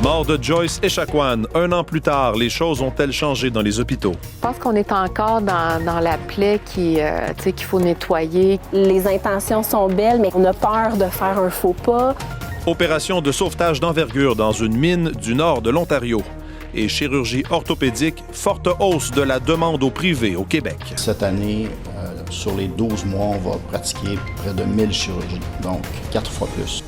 Mort de Joyce Echaquan. 1 an plus tard, les choses ont-elles changé dans les hôpitaux? Je pense qu'on est encore dans la plaie qu'il faut nettoyer. Les intentions sont belles, mais on a peur de faire un faux pas. Opération de sauvetage d'envergure dans une mine du nord de l'Ontario. Et chirurgie orthopédique, forte hausse de la demande au privé au Québec. Cette année, sur les 12 mois, on va pratiquer près de 1000 chirurgies, donc 4 fois plus.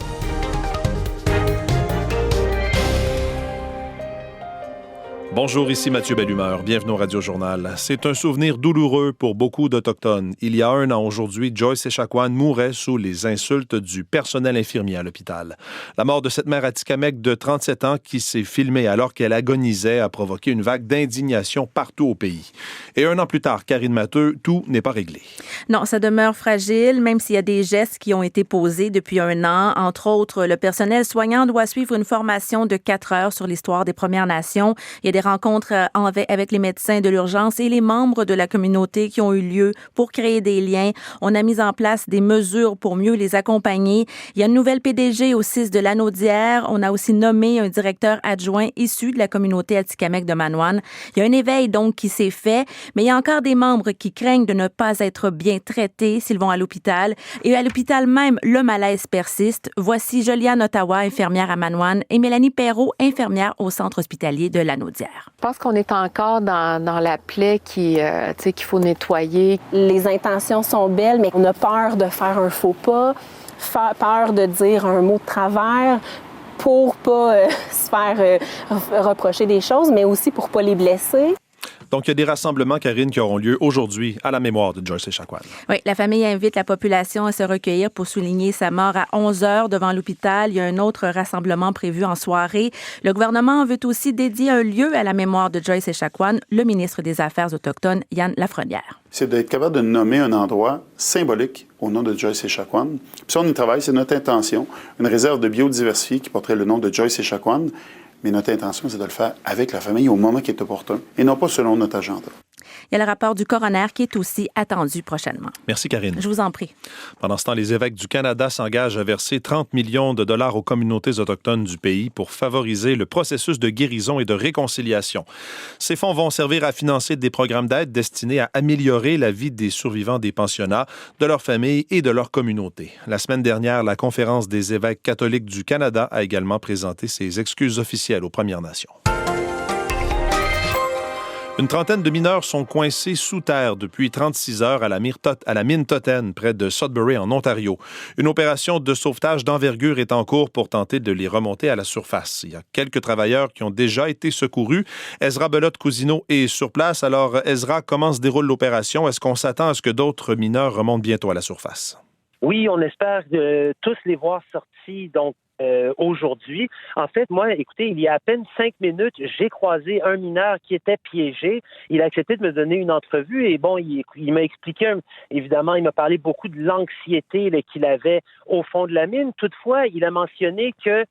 Bonjour, ici Mathieu Bellumeur. Bienvenue au Radio-Journal. C'est un souvenir douloureux pour beaucoup d'Autochtones. Il y a 1 an aujourd'hui, Joyce Echaquan mourait sous les insultes du personnel infirmier à l'hôpital. La mort de cette mère atikamekw de 37 ans qui s'est filmée alors qu'elle agonisait a provoqué une vague d'indignation partout au pays. Et 1 an plus tard, Karine Matheux, tout n'est pas réglé. Non, ça demeure fragile, même s'il y a des gestes qui ont été posés depuis 1 an. Entre autres, le personnel soignant doit suivre une formation de 4 heures sur l'histoire des Premières Nations. Il y a des rencontres avec les médecins de l'urgence et les membres de la communauté qui ont eu lieu pour créer des liens. On a mis en place des mesures pour mieux les accompagner. Il y a une nouvelle PDG au CIS de Lanaudière. On a aussi nommé un directeur adjoint issu de la communauté atikamekw de Manoine. Il y a un éveil donc qui s'est fait, mais il y a encore des membres qui craignent de ne pas être bien traités s'ils vont à l'hôpital. Et à l'hôpital même, le malaise persiste. Voici Joliane Ottawa, infirmière à Manoine, et Mélanie Perrault, infirmière au centre hospitalier de Lanaudière. Je pense qu'on est encore dans la plaie qu'il faut nettoyer. Les intentions sont belles, mais on a peur de faire un faux pas, peur de dire un mot de travers pour pas se faire reprocher des choses, mais aussi pour pas les blesser. Donc, il y a des rassemblements, Karine, qui auront lieu aujourd'hui à la mémoire de Joyce Echaquan. Oui, la famille invite la population à se recueillir pour souligner sa mort à 11h devant l'hôpital. Il y a un autre rassemblement prévu en soirée. Le gouvernement veut aussi dédier un lieu à la mémoire de Joyce Echaquan, le ministre des Affaires autochtones, Yann Lafrenière. C'est d'être capable de nommer un endroit symbolique au nom de Joyce Echaquan. Puis ça, on y travaille, c'est notre intention. Une réserve de biodiversité qui porterait le nom de Joyce Echaquan. Mais notre intention, c'est de le faire avec la famille au moment qui est opportun et non pas selon notre agenda. Il y a le rapport du coroner qui est aussi attendu prochainement. Merci, Karine. Je vous en prie. Pendant ce temps, les évêques du Canada s'engagent à verser 30 millions de dollars aux communautés autochtones du pays pour favoriser le processus de guérison et de réconciliation. Ces fonds vont servir à financer des programmes d'aide destinés à améliorer la vie des survivants des pensionnats, de leurs familles et de leur communauté. La semaine dernière, la Conférence des évêques catholiques du Canada a également présenté ses excuses officielles aux Premières Nations. Une trentaine de mineurs sont coincés sous terre depuis 36 heures à la mine Totten, près de Sudbury, en Ontario. Une opération de sauvetage d'envergure est en cours pour tenter de les remonter à la surface. Il y a quelques travailleurs qui ont déjà été secourus. Ezra Belote-Cousineau est sur place. Alors, Ezra, comment se déroule l'opération? Est-ce qu'on s'attend à ce que d'autres mineurs remontent bientôt à la surface? Oui, on espère tous les voir sortis, donc, aujourd'hui. En fait, moi, écoutez, il y a à peine 5 minutes, j'ai croisé un mineur qui était piégé. Il a accepté de me donner une entrevue et bon, il m'a expliqué, évidemment, il m'a parlé beaucoup de l'anxiété qu'il avait au fond de la mine. Toutefois, il a mentionné que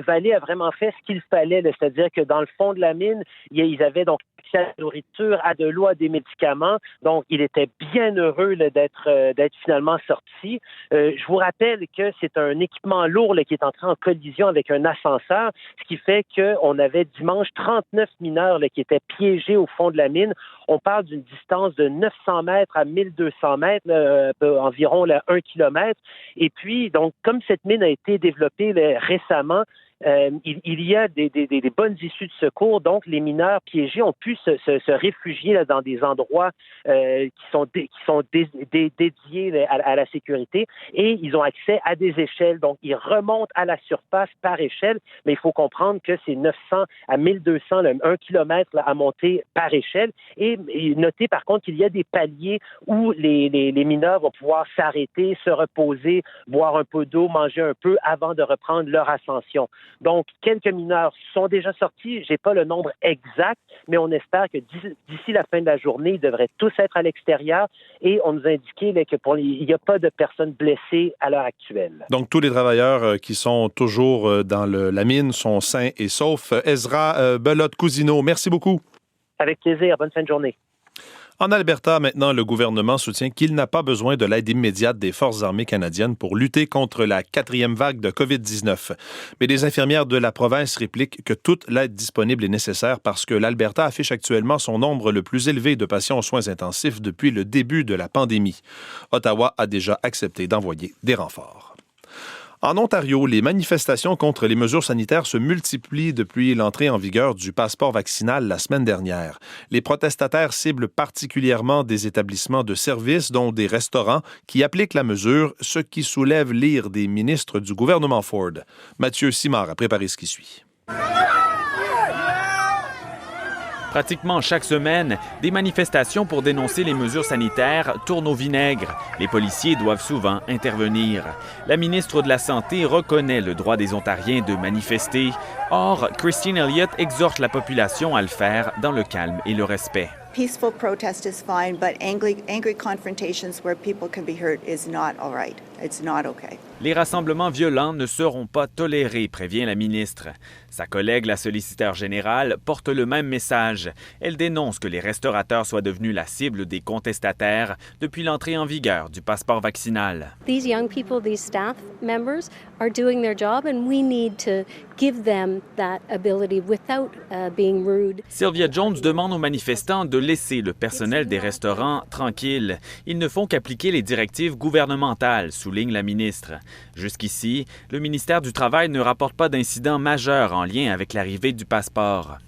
Vallée a vraiment fait ce qu'il fallait, c'est-à-dire que dans le fond de la mine, ils avaient donc accès à la nourriture, à de l'eau, à des médicaments. Donc, il était bien heureux d'être finalement sorti. Je vous rappelle que c'est un équipement lourd qui est entré en collision avec un ascenseur, ce qui fait qu'on avait dimanche 39 mineurs qui étaient piégés au fond de la mine. On parle d'une distance de 900 mètres à 1200 mètres, environ 1 kilomètre. Et puis, donc, comme cette mine a été développée récemment, il y a des bonnes issues de secours, donc les mineurs piégés ont pu se réfugier dans des endroits qui sont dédiés à la sécurité et ils ont accès à des échelles, donc ils remontent à la surface par échelle, mais il faut comprendre que c'est 900 à 1200, 1 kilomètre à monter par échelle et notez par contre qu'il y a des paliers où les mineurs vont pouvoir s'arrêter, se reposer, boire un peu d'eau, manger un peu avant de reprendre leur ascension. Donc, quelques mineurs sont déjà sortis. Je n'ai pas le nombre exact, mais on espère que d'ici la fin de la journée, ils devraient tous être à l'extérieur. Et on nous a indiqué qu'il n'y a pas de personnes blessées à l'heure actuelle. Donc, tous les travailleurs qui sont toujours dans la mine sont sains et saufs. Ezra Belote-Cousineau, merci beaucoup. Avec plaisir. Bonne fin de journée. En Alberta, maintenant, le gouvernement soutient qu'il n'a pas besoin de l'aide immédiate des Forces armées canadiennes pour lutter contre la 4e vague de COVID-19. Mais les infirmières de la province répliquent que toute l'aide disponible est nécessaire parce que l'Alberta affiche actuellement son nombre le plus élevé de patients aux soins intensifs depuis le début de la pandémie. Ottawa a déjà accepté d'envoyer des renforts. En Ontario, les manifestations contre les mesures sanitaires se multiplient depuis l'entrée en vigueur du passeport vaccinal la semaine dernière. Les protestataires ciblent particulièrement des établissements de services, dont des restaurants, qui appliquent la mesure, ce qui soulève l'ire des ministres du gouvernement Ford. Mathieu Simard a préparé ce qui suit. Pratiquement chaque semaine, des manifestations pour dénoncer les mesures sanitaires tournent au vinaigre. Les policiers doivent souvent intervenir. La ministre de la Santé reconnaît le droit des Ontariens de manifester. Or, Christine Elliott exhorte la population à le faire dans le calme et le respect. Peaceful protest is fine, but angry confrontations where people can be hurt is not all right. It's not okay. Les rassemblements violents ne seront pas tolérés, prévient la ministre. Sa collègue, la solliciteur générale, porte le même message. Elle dénonce que les restaurateurs soient devenus la cible des contestataires depuis l'entrée en vigueur du passeport vaccinal. These young people, these staff members are doing their job and we need to give them that ability without being rude. Sylvia Jones demande aux manifestants de laisser le personnel des restaurants tranquille. Ils ne font qu'appliquer les directives gouvernementales, souligne la ministre. Jusqu'ici, le ministère du Travail ne rapporte pas d'incidents majeurs en lien avec l'arrivée du passeport.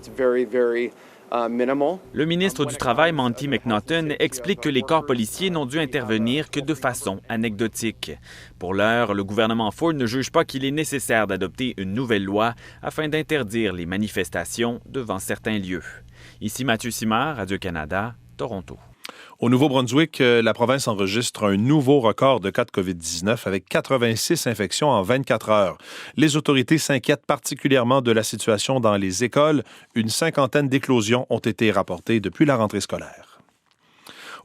Le ministre du Travail, Monty McNaughton, explique que les corps policiers n'ont dû intervenir que de façon anecdotique. Pour l'heure, le gouvernement Ford ne juge pas qu'il est nécessaire d'adopter une nouvelle loi afin d'interdire les manifestations devant certains lieux. Ici Mathieu Simard, Radio-Canada, Toronto. Au Nouveau-Brunswick, la province enregistre un nouveau record de cas de COVID-19 avec 86 infections en 24 heures. Les autorités s'inquiètent particulièrement de la situation dans les écoles. Une 50aine d'éclosions ont été rapportées depuis la rentrée scolaire.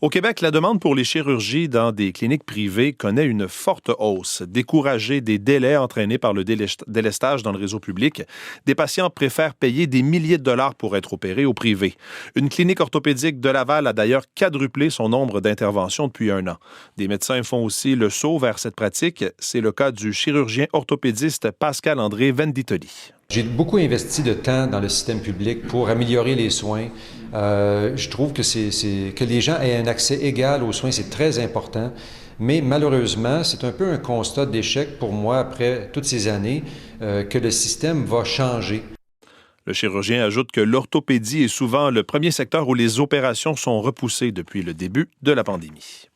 Au Québec, la demande pour les chirurgies dans des cliniques privées connaît une forte hausse. Découragés des délais entraînés par le délestage dans le réseau public, des patients préfèrent payer des milliers de dollars pour être opérés au privé. Une clinique orthopédique de Laval a d'ailleurs quadruplé son nombre d'interventions depuis un an. Des médecins font aussi le saut vers cette pratique. C'est le cas du chirurgien orthopédiste Pascal-André Venditoli. J'ai beaucoup investi de temps dans le système public pour améliorer les soins. Je trouve que que les gens aient un accès égal aux soins, c'est très important. Mais malheureusement, c'est un peu un constat d'échec pour moi après toutes ces années que le système va changer. Le chirurgien ajoute que l'orthopédie est souvent le premier secteur où les opérations sont repoussées depuis le début de la pandémie.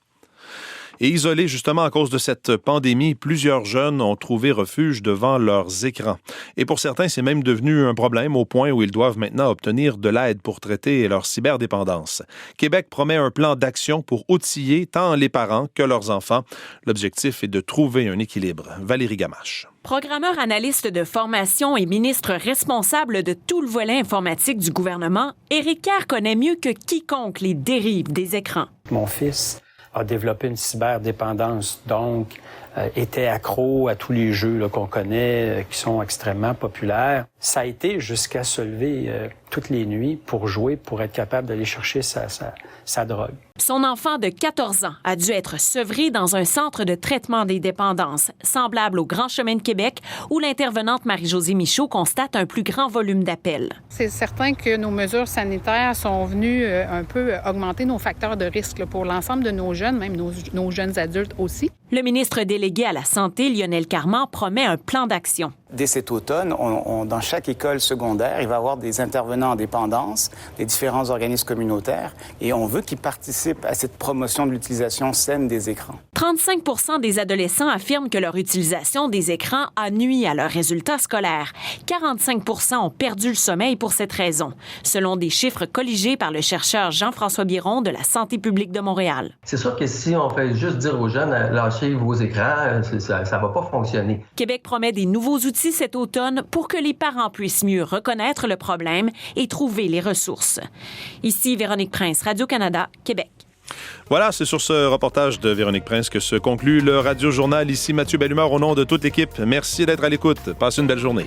Et isolés justement à cause de cette pandémie, plusieurs jeunes ont trouvé refuge devant leurs écrans. Et pour certains, c'est même devenu un problème au point où ils doivent maintenant obtenir de l'aide pour traiter leur cyberdépendance. Québec promet un plan d'action pour outiller tant les parents que leurs enfants. L'objectif est de trouver un équilibre. Valérie Gamache. Programmeur analyste de formation et ministre responsable de tout le volet informatique du gouvernement, Éric Kerr connaît mieux que quiconque les dérives des écrans. Mon fils a développé une cyberdépendance, donc était accro à tous les jeux qu'on connaît, qui sont extrêmement populaires. Ça a été jusqu'à se lever toutes les nuits pour jouer, pour être capable d'aller chercher sa drogue. Son enfant de 14 ans a dû être sevré dans un centre de traitement des dépendances, semblable au Grand Chemin de Québec, où l'intervenante Marie-Josée Michaud constate un plus grand volume d'appels. C'est certain que nos mesures sanitaires sont venues un peu augmenter nos facteurs de risque pour l'ensemble de nos jeunes, même nos jeunes adultes aussi. Le ministre délégué à la Santé, Lionel Carman, promet un plan d'action. Dès cet automne, dans chaque école secondaire, il va y avoir des intervenants en dépendance, des différents organismes communautaires, et on veut qu'ils participent à cette promotion de l'utilisation saine des écrans. 35% des adolescents affirment que leur utilisation des écrans a nui à leurs résultats scolaires. 45% ont perdu le sommeil pour cette raison, selon des chiffres colligés par le chercheur Jean-François Biron de la Santé publique de Montréal. C'est sûr que si on fait juste dire aux jeunes « lâchez vos écrans », ça ne va pas fonctionner. Québec promet des nouveaux outils cet automne pour que les parents puissent mieux reconnaître le problème et trouver les ressources. Ici Véronique Prince, Radio-Canada, Québec. Voilà, c'est sur ce reportage de Véronique Prince que se conclut le Radio-Journal. Ici Mathieu Bellumeur au nom de toute l'équipe. Merci d'être à l'écoute. Passez une belle journée.